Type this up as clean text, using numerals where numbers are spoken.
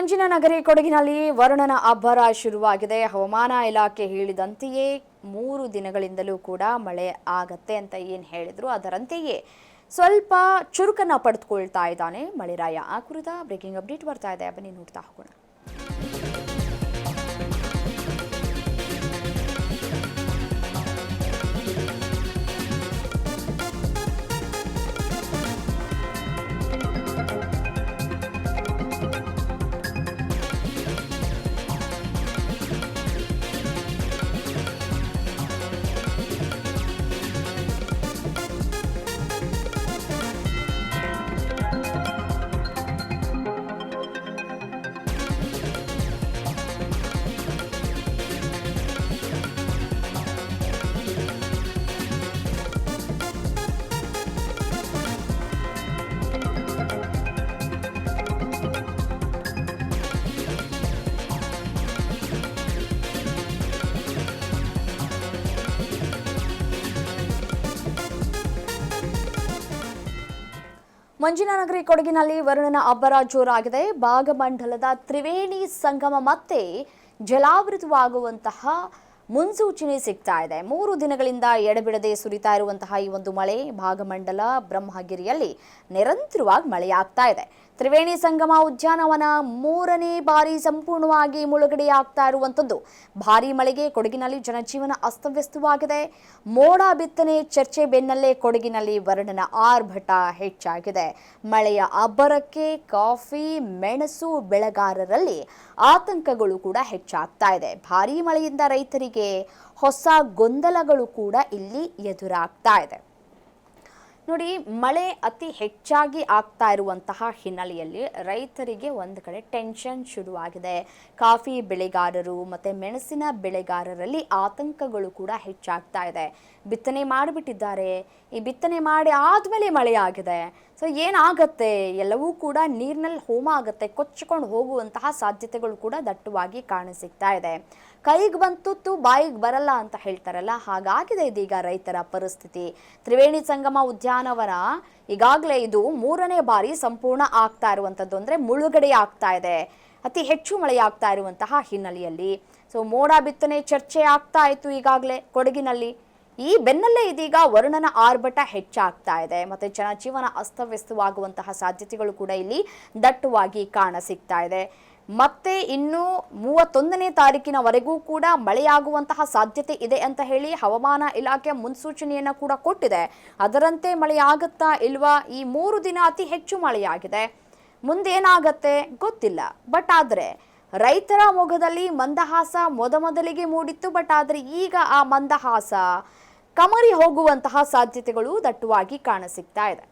ಮಂಜಿನ ನಗರಿ ಕೊಡಗಿನಲ್ಲಿ ವರುಣನ ಅಬ್ಬರ ಶುರುವಾಗಿದೆ. ಹವಾಮಾನ ಇಲಾಖೆ ಹೇಳಿದಂತೆಯೇ 3 ದಿನಗಳಿಂದಲೂ ಕೂಡ ಮಳೆ ಆಗತ್ತೆ ಅಂತ ಏನು ಹೇಳಿದ್ರು ಅದರಂತೆಯೇ ಸ್ವಲ್ಪ ಚುರುಕನ್ನ ಪಡೆದುಕೊಳ್ತಾ ಇದ್ದಾನೆ ಮಳೆರಾಯ. ಆ ಕುರಿತ ಬ್ರೇಕಿಂಗ್ ಅಪ್ಡೇಟ್ ಬರ್ತಾ ಇದೆ, ಬನ್ನಿ ನೋಡ್ತಾ ಹೋಗೋಣ. ಮಂಜಿನ ನಗರಿ ಕೊಡಗಿನಲ್ಲಿ ವರುಣನ ಅಬ್ಬರ ಜೋರಾಗಿದೆ. ಭಾಗಮಂಡಲದ ತ್ರಿವೇಣಿ ಸಂಗಮ ಮತ್ತೆ ಜಲಾವೃತವಾಗುವಂತಹ ಮುನ್ಸೂಚನೆ ಸಿಗ್ತಾ ಇದೆ. 3 ದಿನಗಳಿಂದ ಎಡೆಬಿಡದೆ ಸುರಿತಾ ಇರುವಂತಹ ಈ ಒಂದು ಮಳೆ ಭಾಗಮಂಡಲ ಬ್ರಹ್ಮಗಿರಿಯಲ್ಲಿ ನಿರಂತರವಾಗಿ ಮಳೆಯಾಗ್ತಾ ಇದೆ. ತ್ರಿವೇಣಿ ಸಂಗಮ ಉದ್ಯಾನವನ 3ನೇ ಬಾರಿ ಸಂಪೂರ್ಣವಾಗಿ ಮುಳುಗಡೆಯಾಗ್ತಾ ಇರುವಂಥದ್ದು. ಭಾರೀ ಮಳೆಗೆ ಕೊಡಗಿನಲ್ಲಿ ಜನಜೀವನ ಅಸ್ತವ್ಯಸ್ತವಾಗಿದೆ. ಮೋಡ ಬಿತ್ತನೆ ಚರ್ಚೆ ಬೆನ್ನಲ್ಲೇ ಕೊಡಗಿನಲ್ಲಿ ವರುಣನ ಆರ್ಭಟ ಹೆಚ್ಚಾಗಿದೆ. ಮಳೆಯ ಅಬ್ಬರಕ್ಕೆ ಕಾಫಿ ಮೆಣಸು ಬೆಳೆಗಾರರಲ್ಲಿ ಆತಂಕಗಳು ಕೂಡ ಹೆಚ್ಚಾಗ್ತಾ ಇದೆ. ಭಾರೀ ಮಳೆಯಿಂದ ರೈತರಿಗೆ ಹೊಸ ಗೊಂದಲಗಳು ಕೂಡ ಇಲ್ಲಿ ಎದುರಾಗ್ತಾ ಇದೆ. ನೋಡಿ, ಮಳೆ ಅತಿ ಹೆಚ್ಚಾಗಿ ಆಗ್ತಾ ಇರುವಂತಹ ಹಿನ್ನೆಲೆಯಲ್ಲಿ ರೈತರಿಗೆ ಒಂದು ಕಡೆ ಟೆನ್ಷನ್ ಶುರುವಾಗಿದೆ. ಕಾಫಿ ಬೆಳೆಗಾರರು ಮತ್ತು ಮೆಣಸಿನ ಬೆಳೆಗಾರರಲ್ಲಿ ಆತಂಕಗಳು ಕೂಡ ಹೆಚ್ಚಾಗ್ತಾ ಇದೆ. ಬಿತ್ತನೆ ಮಾಡಿಬಿಟ್ಟಿದ್ದಾರೆ, ಈ ಬಿತ್ತನೆ ಮಾಡಿ ಆದಮೇಲೆ ಮಳೆ ಆಗಿದೆ. ಸೊ ಏನಾಗತ್ತೆ, ಎಲ್ಲವೂ ಕೂಡ ನೀರಿನಲ್ಲಿ ಹೋಮ ಆಗುತ್ತೆ, ಕೊಚ್ಚಿಕೊಂಡು ಹೋಗುವಂತಹ ಸಾಧ್ಯತೆಗಳು ಕೂಡ ದಟ್ಟವಾಗಿ ಕಾಣಸಿಗ್ತಾ ಇದೆ. ಕೈಗೆ ಬಂತು ಬಾಯಿಗೆ ಬರಲ್ಲ ಅಂತ ಹೇಳ್ತಾರಲ್ಲ, ಹಾಗಾಗಿದೆ ಇದೀಗ ರೈತರ ಪರಿಸ್ಥಿತಿ. ತ್ರಿವೇಣಿ ಸಂಗಮ ಉದ್ಯಾನವನ ಈಗಾಗಲೇ ಇದು 3ನೇ ಬಾರಿ ಸಂಪೂರ್ಣ ಆಗ್ತಾ ಇರುವಂಥದ್ದು, ಅಂದರೆ ಮುಳುಗಡೆ ಆಗ್ತಾ ಇದೆ. ಅತಿ ಹೆಚ್ಚು ಮಳೆಯಾಗ್ತಾ ಇರುವಂತಹ ಹಿನ್ನೆಲೆಯಲ್ಲಿ ಸೊ ಮೋಡ ಬಿತ್ತನೆ ಚರ್ಚೆ ಆಗ್ತಾ ಇತ್ತು ಈಗಾಗಲೇ ಕೊಡಗಿನಲ್ಲಿ. ಈ ಬೆನ್ನಲ್ಲೇ ಇದೀಗ ವರುಣನ ಆರ್ಭಟ ಹೆಚ್ಚಾಗ್ತಾ ಇದೆ. ಮತ್ತೆ ಜನಜೀವನ ಅಸ್ತವ್ಯಸ್ತವಾಗುವಂತಹ ಸಾಧ್ಯತೆಗಳು ಕೂಡ ಇಲ್ಲಿ ದಟ್ಟವಾಗಿ ಕಾಣಸಿಗ್ತಾ ಇದೆ. ಮತ್ತೆ ಇನ್ನು 31ನೇ ತಾರೀಕಿನವರೆಗೂ ಕೂಡ ಮಳೆಯಾಗುವಂತಹ ಸಾಧ್ಯತೆ ಇದೆ ಅಂತ ಹೇಳಿ ಹವಾಮಾನ ಇಲಾಖೆ ಮುನ್ಸೂಚನೆಯನ್ನ ಕೂಡ ಕೊಟ್ಟಿದೆ. ಅದರಂತೆ ಮಳೆಯಾಗುತ್ತಾ ಇಲ್ವಾ? ಈ 3 ದಿನ ಅತಿ ಹೆಚ್ಚು ಮಳೆಯಾಗಿದೆ. ಮುಂದೇನಾಗತ್ತೆ ಗೊತ್ತಿಲ್ಲ. ಬಟ್ ಆದರೆ ರೈತರ ಮೊಗದಲ್ಲಿ ಮಂದಹಾಸ ಮೊದಲಿಗೆ ಮೂಡಿತ್ತು. ಬಟ್ ಆದರೆ ಈಗ ಆ ಮಂದಹಾಸ ಕಮರಿ ಹೋಗುವಂತಹ ಸಾಧ್ಯತೆಗಳು ದಟ್ಟವಾಗಿ ಕಾಣಸಿಗ್ತಾ ಇದೆ.